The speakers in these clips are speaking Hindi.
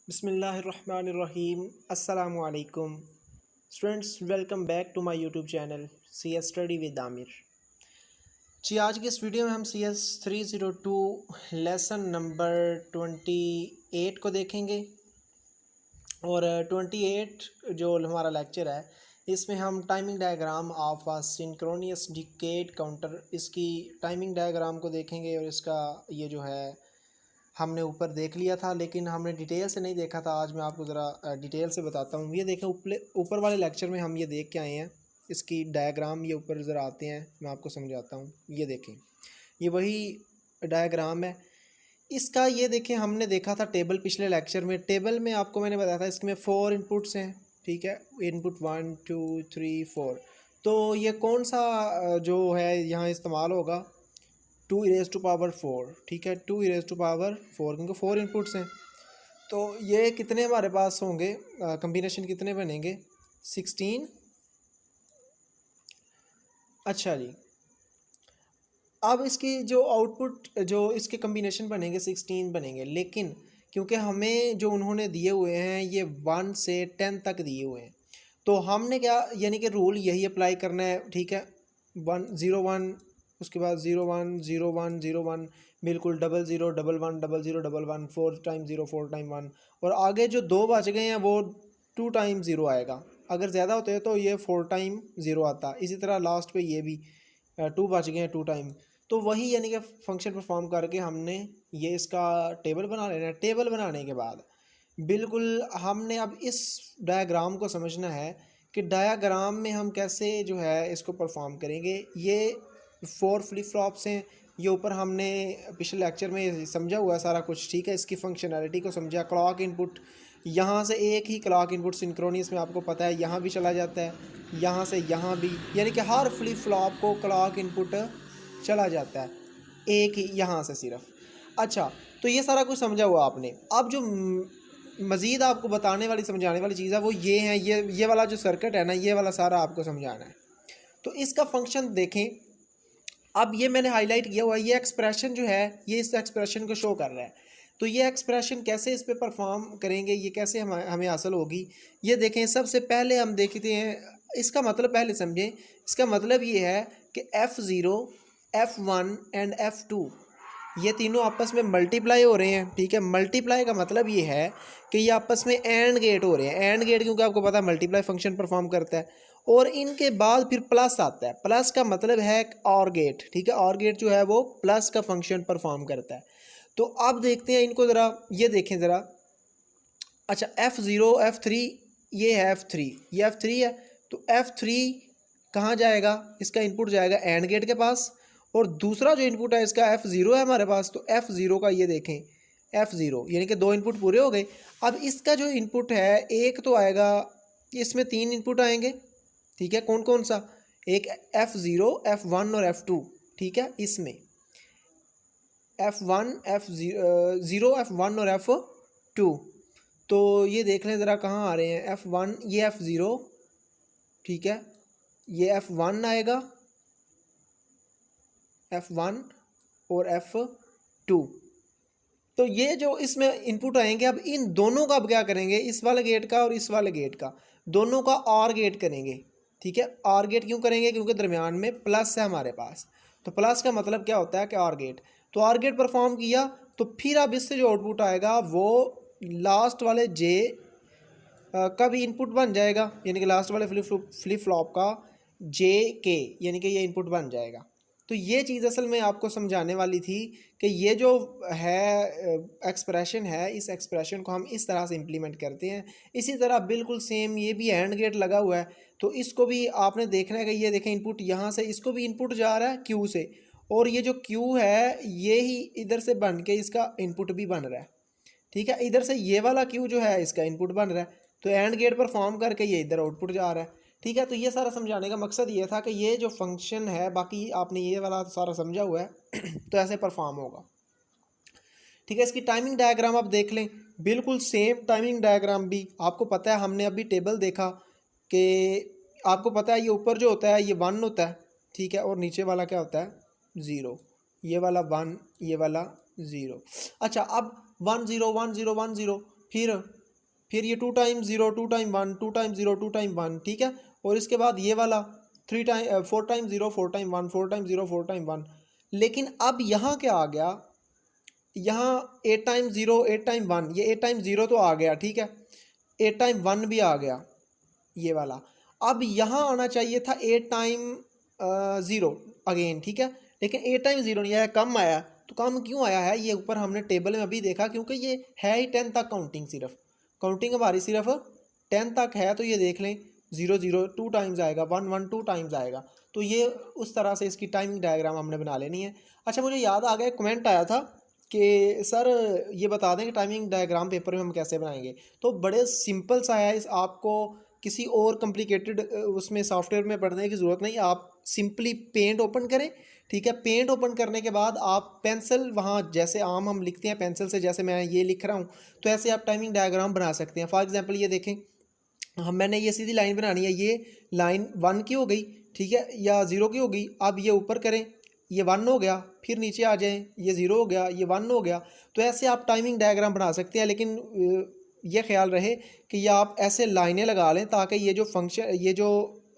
बिस्मिल्लाहिर्रहमानिर्रहीम। अस्सलामु अलैकुम students, welcome back to my YouTube channel C S study with Aamir. जी, आज की इस वीडियो में हम सी एस 302 लेसन नंबर 28 को देखेंगे। और 28 जो हमारा लेक्चर है, इसमें हम timing diagram of a synchronous decade counter, इसकी टाइमिंग डायग्राम को देखेंगे। और इसका ये जो है हमने ऊपर देख लिया था, लेकिन हमने डिटेल से नहीं देखा था। आज मैं आपको ज़रा डिटेल से बताता हूँ। ये देखें, ऊपर वाले लेक्चर में हम ये देख के आए हैं। इसकी डायग्राम ये ऊपर ज़रा आते हैं, मैं आपको समझाता हूँ। ये देखें, ये वही डायग्राम है इसका। ये देखें, हमने देखा था टेबल पिछले लेक्चर में। टेबल में आपको मैंने बताया था इसमें 4 इनपुट्स हैं, ठीक है। इनपुट 1 2 3 4। तो ये कौन सा जो है यहाँ इस्तेमाल होगा, 2 e⁻⁴, ठीक है। 2 e⁻⁴, क्योंकि 4 इनपुट्स हैं। तो ये कितने हमारे पास होंगे, कम्बिनेशन कितने बनेंगे, 16। अच्छा जी, अब इसकी जो आउटपुट, जो इसके कम्बिनेशन बनेंगे 16 बनेंगे। लेकिन क्योंकि हमें जो उन्होंने दिए हुए हैं ये 1 से 10 तक दिए हुए हैं, तो हमने क्या, यानी कि रूल यही अप्लाई करना है, ठीक है। 1 0 1, उसके बाद 0 1 0 1 0 1, बिल्कुल 0 0 1 1 0 0 1 1, 4 टाइम 0 4 टाइम 1। और आगे जो 2 बच गए हैं वो 2 टाइम 0 आएगा। अगर ज़्यादा होते हैं तो ये 4 टाइम 0 आता। इसी तरह लास्ट पे ये भी 2 बच गए हैं 2 टाइम। तो वही यानी कि फंक्शन परफॉर्म करके हमने ये इसका टेबल बना लेना है। टेबल बनाने के बाद बिल्कुल हमने अब इस डायग्राम को समझना है कि डायग्राम में हम कैसे जो है इसको परफॉर्म करेंगे। ये 4 फ्लिप फ्लॉप्स हैं। ये ऊपर हमने पिछले लेक्चर में समझा हुआ है सारा कुछ, ठीक है। इसकी फंक्शनैलिटी को समझा। क्लॉक इनपुट, यहाँ से एक ही क्लॉक इनपुट सिंक्रोनियस में आपको पता है यहाँ भी चला जाता है, यहाँ से यहाँ भी, यानी कि हर फ्लिप फ्लॉप को क्लॉक इनपुट चला जाता है, एक ही यहाँ से सिर्फ। अच्छा, तो ये सारा कुछ समझा हुआ आपने। अब जो मज़ीद आपको बताने वाली, समझाने वाली चीज़ है वो ये है, ये वाला जो सर्किट है ना, ये वाला सारा आपको समझाना है। तो इसका फंक्शन देखें। अब ये मैंने हाईलाइट किया हुआ है, ये एक्सप्रेशन जो है ये इस एक्सप्रेशन को शो कर रहा है। तो ये एक्सप्रेशन कैसे इस पे परफॉर्म करेंगे, ये कैसे हमें हासिल होगी, ये देखें। सबसे पहले हम देखते हैं इसका मतलब, पहले समझें। इसका मतलब ये है कि F0 F1 एंड F2 ये तीनों आपस में मल्टीप्लाई हो रहे हैं, ठीक है। मल्टीप्लाई का मतलब ये है कि ये आपस में एंड गेट हो रहे हैं। एंड गेट क्योंकि आपको पता है मल्टीप्लाई फंक्शन परफॉर्म करता है। और इनके बाद फिर प्लस आता है। प्लस का मतलब है और गेट, ठीक है। और गेट जो है वो प्लस का फंक्शन परफॉर्म करता है। तो अब देखते हैं इनको ज़रा, ये देखें ज़रा। अच्छा, F0 F3, ये है F3, ये F3 है। तो F3 कहाँ जाएगा, इसका इनपुट जाएगा एंड गेट के पास। और दूसरा जो इनपुट है इसका F0 है हमारे पास। तो F0 का ये देखें, F0 यानी कि 2 इनपुट पूरे हो गए। अब इसका जो इनपुट है एक तो आएगा, इसमें 3 इनपुट आएंगे, ठीक है। कौन कौन सा, एक F0 F1 और F2, ठीक है। इसमें F1 F0 F1 और F2। तो ये देख लें ज़रा कहाँ आ रहे हैं। F1 ये F0, ठीक है। ये F1 आएगा, F1 और F2। तो ये जो इसमें इनपुट आएंगे, अब इन दोनों का अब क्या करेंगे, इस वाले गेट का और इस वाले गेट का, दोनों का और गेट करेंगे, ठीक है। और गेट क्यों करेंगे, क्योंकि दरमियान में प्लस है हमारे पास। तो प्लस का मतलब क्या होता है कि और गेट। तो और गेट परफॉर्म किया तो फिर अब इससे जो आउटपुट आएगा वो लास्ट वाले जे का भी इनपुट बन जाएगा, यानी कि लास्ट वाले फ्लिप फ्लॉप का जे के, यानी कि ये इनपुट बन जाएगा। तो ये चीज़ असल में आपको समझाने वाली थी कि ये जो है एक्सप्रेशन है, इस एक्सप्रेशन को हम इस तरह से इम्प्लीमेंट करते हैं। इसी तरह बिल्कुल सेम ये भी एंड गेट लगा हुआ है। तो इसको भी आपने देखना है कि ये देखें इनपुट यहाँ से, इसको भी इनपुट जा रहा है क्यू से। और ये जो क्यू है ये ही इधर से बन के इसका इनपुट भी बन रहा है, ठीक है। इधर से ये वाला क्यू जो है इसका इनपुट बन रहा है। तो एंड गेट पर फॉर्म करके ये इधर आउटपुट जा रहा है, ठीक है। तो ये सारा समझाने का मकसद ये था कि ये जो फंक्शन है, बाकी आपने ये वाला सारा समझा हुआ है तो ऐसे परफॉर्म होगा, ठीक है। इसकी टाइमिंग डायग्राम आप देख लें, बिल्कुल सेम टाइमिंग डायग्राम भी आपको पता है। हमने अभी टेबल देखा कि आपको पता है ये ऊपर जो होता है ये 1 होता है, ठीक है। और नीचे वाला क्या होता है, 0। ये वाला 1, ये वाला 0। अच्छा, अब 1 0 1 0 1 0, फिर ये 2 टाइम 0 2 टाइम 1 2 टाइम 0 2 टाइम 1, ठीक है। और इसके बाद ये वाला 4 टाइम 0 4 टाइम 1 4 टाइम 0 4 टाइम 1। लेकिन अब यहाँ क्या आ गया, यहाँ 8 टाइम 0 8 टाइम 1, ये 8 टाइम 0 तो आ गया, ठीक है, 8 टाइम 1 भी आ गया ये वाला। अब यहाँ आना चाहिए था 8 टाइम 0 अगेन, ठीक है, लेकिन 8 टाइम 0 नहीं आया, कम आया। तो कम क्यों आया है, ये ऊपर हमने टेबल में अभी देखा, क्योंकि ये है ही 10 तक काउंटिंग, सिर्फ काउंटिंग हमारी सिर्फ 10 तक है। तो ये देख लें 0 0 2 टाइम्स आएगा, 1 1 2 टाइम्स आएगा। तो ये उस तरह से इसकी टाइमिंग डायग्राम हमने बना लेनी है। अच्छा, मुझे याद आ गया, कमेंट आया था कि सर ये बता दें कि टाइमिंग डायग्राम पेपर में हम कैसे बनाएंगे। तो बड़े सिंपल सा है, इस आपको किसी और कॉम्प्लिकेटेड उसमें सॉफ्टवेयर में पढ़ने की ज़रूरत नहीं। आप सिंपली पेंट ओपन करें, ठीक है। पेंट ओपन करने के बाद आप पेंसिल, वहाँ जैसे आम हम लिखते हैं पेंसिल से, जैसे मैं ये लिख रहा हूँ, तो ऐसे आप टाइमिंग डायग्राम बना सकते हैं। फॉर एग्जांपल ये देखें, मैंने ये सीधी लाइन बनानी है, ये लाइन 1 की हो गई, ठीक है, या 0 की हो गई। अब ये ऊपर करें, ये 1 हो गया, फिर नीचे आ जाएं, ये 0 हो गया, ये 1 हो गया। तो ऐसे आप टाइमिंग डायग्राम बना सकते हैं। लेकिन ये ख्याल रहे कि ये आप ऐसे लाइनें लगा लें ताकि ये जो फंक्शन, ये जो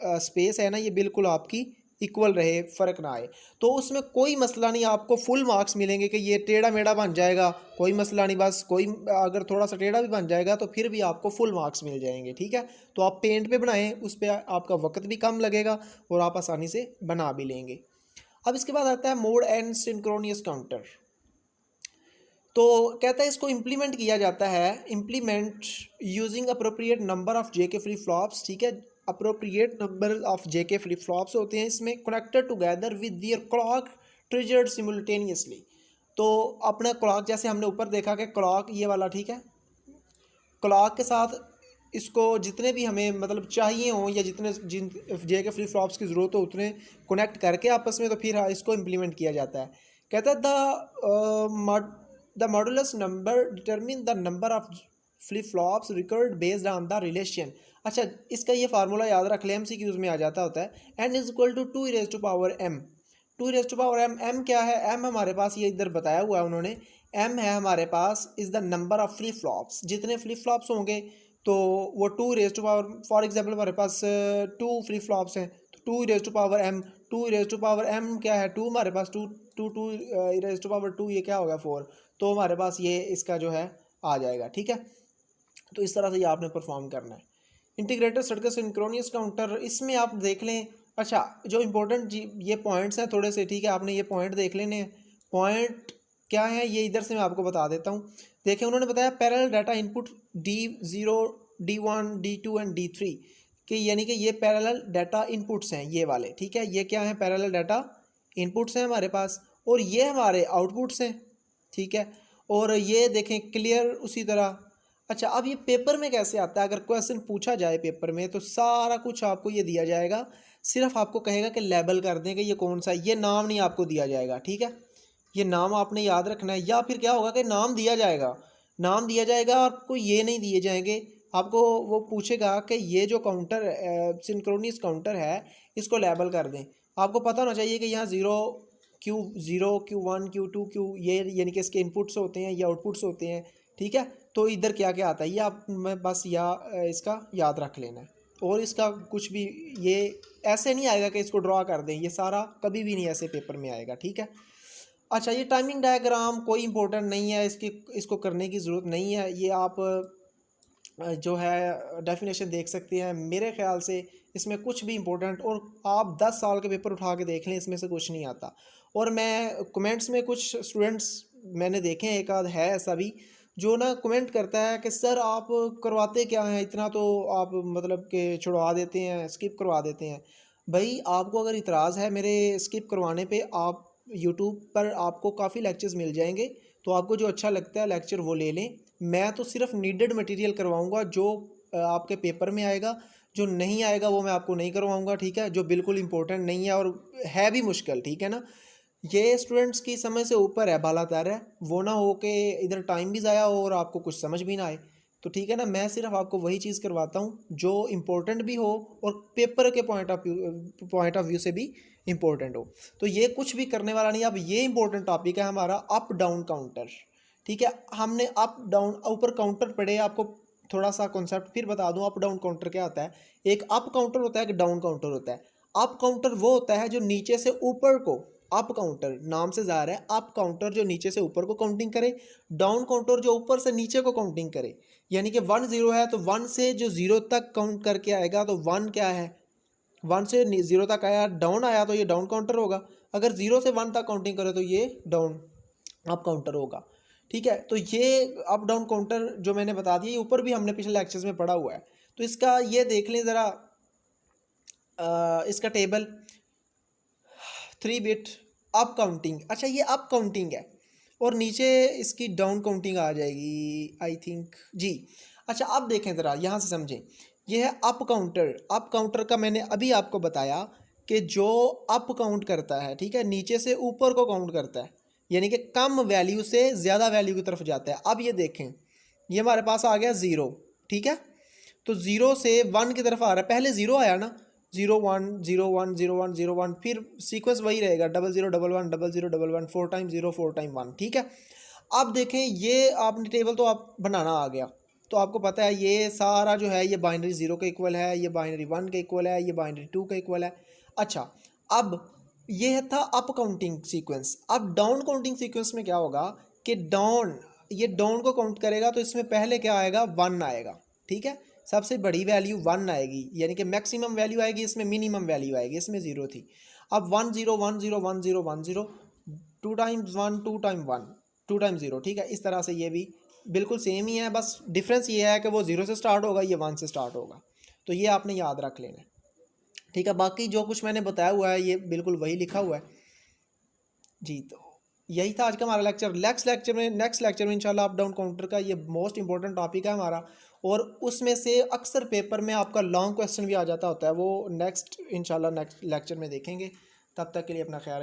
स्पेस है ना, ये बिल्कुल आपकी इक्वल रहे, फ़र्क ना आए। तो उसमें कोई मसला नहीं, आपको फुल मार्क्स मिलेंगे। कि ये टेढ़ा मेढ़ा बन जाएगा, कोई मसला नहीं, बस कोई अगर थोड़ा सा टेढ़ा भी बन जाएगा तो फिर भी आपको फुल मार्क्स मिल जाएंगे, ठीक है। तो आप पेंट पे बनाएं, उस पर आपका वक्त भी कम लगेगा और आप आसानी से बना भी लेंगे। अब इसके बाद आता है मोड एंड सिंक्रोनियस काउंटर। तो कहता है इसको इम्प्लीमेंट किया जाता है, implement using appropriate number of JK flip flops, ठीक है। Appropriate number of JK flip flops होते हैं इसमें, connected together with their clock triggered simultaneously. तो अपना क्लॉक, जैसे हमने ऊपर देखा कि क्लॉक ये वाला, ठीक है, क्लॉक के साथ इसको जितने भी हमें मतलब चाहिए हों, या जितने जिन जेके फ्लिप फ्लॉप्स की ज़रूरत हो उतने कनेक्ट करके आपस में, तो फिर इसको इम्प्लीमेंट किया जाता है। कहता है the modulus number determine the number of flip flops record based on the relation. अच्छा, इसका ये फार्मूला याद रख लें, MCQs में आ जाता होता है, n is equal to 2 raise to power m। 2 raise to power m, m क्या है, m हमारे पास ये इधर बताया हुआ है उन्होंने, m है हमारे पास is the number of flip flops. जितने फ्लिप फ्लॉप्स होंगे तो वो 2 raise to power, for example हमारे पास 2 फ्लिप फ्लॉप्स हैं, तो 2 raise to power m, 2 raise to power m क्या है, 2 हमारे पास, 2 2 2 रेज़ टू पावर 2, ये क्या होगा 4। तो हमारे पास ये इसका जो है आ जाएगा, ठीक है। तो इस तरह से ये आपने परफॉर्म करना है। इंटीग्रेटेड सर्किट सिंक्रोनियस काउंटर, इसमें आप देख लें। अच्छा, जो इंपॉर्टेंट ये पॉइंट्स हैं थोड़े से, ठीक है, आपने ये पॉइंट देख लेने हैं। पॉइंट क्या है ये इधर से मैं आपको बता देता हूँ। देखिए, उन्होंने बताया parallel data input D0 D1 D2 and D3, कि यानी कि ये पैरेलल डाटा इनपुट्स हैं ये वाले, ठीक है। ये क्या है, पैरेलल डाटा इनपुट्स हैं हमारे पास, और ये हमारे आउटपुट्स हैं, ठीक है। और ये देखें क्लियर उसी तरह। अच्छा, अब ये पेपर में कैसे आता है, अगर क्वेश्चन पूछा जाए पेपर में तो सारा कुछ आपको ये दिया जाएगा, सिर्फ आपको कहेगा कि लेबल कर दें कि ये कौन सा है, ये नाम नहीं आपको दिया जाएगा, ठीक है। ये नाम आपने याद रखना है, या फिर क्या होगा कि नाम दिया जाएगा, नाम दिया जाएगा और आपको ये नहीं दिए जाएंगे। आपको वो पूछेगा कि ये जो काउंटर सिंक्रोनियस काउंटर है इसको लेबल कर दें। आपको पता होना चाहिए कि यहाँ Q0 Q1 Q2 Q, ये यानी कि इसके इनपुट्स होते हैं, ये आउटपुट्स होते हैं, ठीक है। तो इधर क्या क्या आता है ये आप मैं बस इसका याद रख लेना है। और इसका कुछ भी ये ऐसे नहीं आएगा कि इसको ड्रा कर दें, ये सारा कभी भी नहीं ऐसे पेपर में आएगा, ठीक है। अच्छा, ये टाइमिंग डायग्राम कोई इंपॉर्टेंट नहीं है, इसको करने की ज़रूरत नहीं है। ये आप जो है डेफिनेशन देख सकते हैं। मेरे ख्याल से इसमें कुछ भी इम्पोर्टेंट, और आप 10 साल के पेपर उठा के देख लें, इसमें से कुछ नहीं आता। और मैं कमेंट्स में कुछ स्टूडेंट्स मैंने देखे हैं, एक आध है ऐसा भी, जो ना कमेंट करता है कि सर आप करवाते क्या हैं इतना, तो आप मतलब कि छुड़वा देते हैं, स्किप करवा देते हैं। भाई, आपको अगर इतराज़ है मेरे स्किप करवाने पे, आप यूट्यूब पर आपको काफ़ी लेक्चर्स मिल जाएंगे, तो आपको जो अच्छा लगता है लेक्चर वो ले लें। मैं तो सिर्फ नीडेड मटेरियल करवाऊंगा जो आपके पेपर में आएगा, जो नहीं आएगा वो मैं आपको नहीं करवाऊंगा, ठीक है, जो बिल्कुल इंपॉर्टेंट नहीं है और है भी मुश्किल, ठीक है ना। ये स्टूडेंट्स की समझ से ऊपर है, बाला तर है, वो ना हो कि इधर टाइम भी ज़ाया हो और आपको कुछ समझ भी ना आए। तो ठीक है ना, मैं सिर्फ आपको वही चीज़ करवाता हूँ जो इम्पोर्टेंट भी हो और पेपर के पॉइंट ऑफ व्यू से भी इम्पोर्टेंट हो। तो ये कुछ भी करने वाला नहीं। अब ये इम्पोर्टेंट टॉपिक है हमारा अप डाउन काउंटर। ठीक है। हमने अप डाउन ऊपर काउंटर पढ़े, आपको थोड़ा सा कॉन्सेप्ट फिर बता दूं, अप डाउन काउंटर क्या होता है। एक अप काउंटर होता है, एक डाउन काउंटर होता है। अप काउंटर वो होता है जो नीचे से ऊपर को, अप काउंटर नाम से ज़ाहिर है, अप काउंटर जो नीचे से ऊपर को काउंटिंग करे, डाउन काउंटर जो ऊपर से नीचे को काउंटिंग करे। यानी कि 1 0 है तो 1 से जो 0 तक काउंट करके आएगा तो 1 क्या है, 1 से 0 तक आया, डाउन आया तो ये डाउन काउंटर होगा। अगर 0 से 1 तक काउंटिंग करे तो ये डाउन अप काउंटर होगा। ठीक है, तो ये अप डाउन काउंटर जो मैंने बता दिया, ये ऊपर भी हमने पिछले लेक्चर्स में पढ़ा हुआ है। तो इसका ये देख लें ज़रा, इसका टेबल 3 बिट अप काउंटिंग, अच्छा ये अप काउंटिंग है और नीचे इसकी डाउन काउंटिंग आ जाएगी आई थिंक जी। अच्छा अब देखें ज़रा, यहाँ से समझें, ये है अप काउंटर। अप काउंटर का मैंने अभी आपको बताया कि जो अप काउंट करता है, ठीक है, नीचे से ऊपर को काउंट करता है, यानी कि कम वैल्यू से ज़्यादा वैल्यू की तरफ जाता है। अब ये देखें, ये हमारे पास आ गया 0, ठीक है, तो 0 से 1 की तरफ आ रहा है। पहले 0 आया ना, 0 1 0 1 0 1 0 1, फिर सीक्वेंस वही रहेगा 0 0 1 1 0 0 1 1, 4 टाइम 0 4 टाइम 1, ठीक है। अब देखें, ये आपने टेबल तो आप बनाना आ गया, तो आपको पता है ये सारा जो है ये बाइनरी 0 के इक्वल है, ये बाइनरी 1 के इक्वल है, ये बाइनरी 2 के इक्वल है। अच्छा अब ये था अप काउंटिंग सीक्वेंस। अब डाउन काउंटिंग सीक्वेंस में क्या होगा कि डाउन, ये डाउन को काउंट करेगा तो इसमें पहले क्या आएगा, 1 आएगा, ठीक है, सबसे बड़ी वैल्यू 1 आएगी, यानी कि मैक्सिमम वैल्यू आएगी, इसमें मिनिमम वैल्यू आएगी, इसमें 0 थी। अब 1 0 1 0 1 0 1 0, 2 टाइम्स 1 2 टाइम 1 2 टाइम 0, ठीक है। इस तरह से ये भी बिल्कुल सेम ही है, बस डिफरेंस ये है कि वो 0 से स्टार्ट होगा, ये 1 से स्टार्ट होगा। तो ये आपने याद रख लेना है, ठीक है। बाकी जो कुछ मैंने बताया हुआ है ये बिल्कुल वही लिखा हुआ है जी। तो यही था आज का हमारा लेक्चर। नेक्स्ट लेक्चर में इंशाल्लाह अप डाउन काउंटर का ये मोस्ट इंपॉर्टेंट टॉपिक है हमारा, और उसमें से अक्सर पेपर में आपका लॉन्ग क्वेश्चन भी आ जाता होता है, वो नेक्स्ट इंशाल्लाह नेक्स्ट लेक्चर में देखेंगे। तब तक के लिए अपना ख्याल रखें।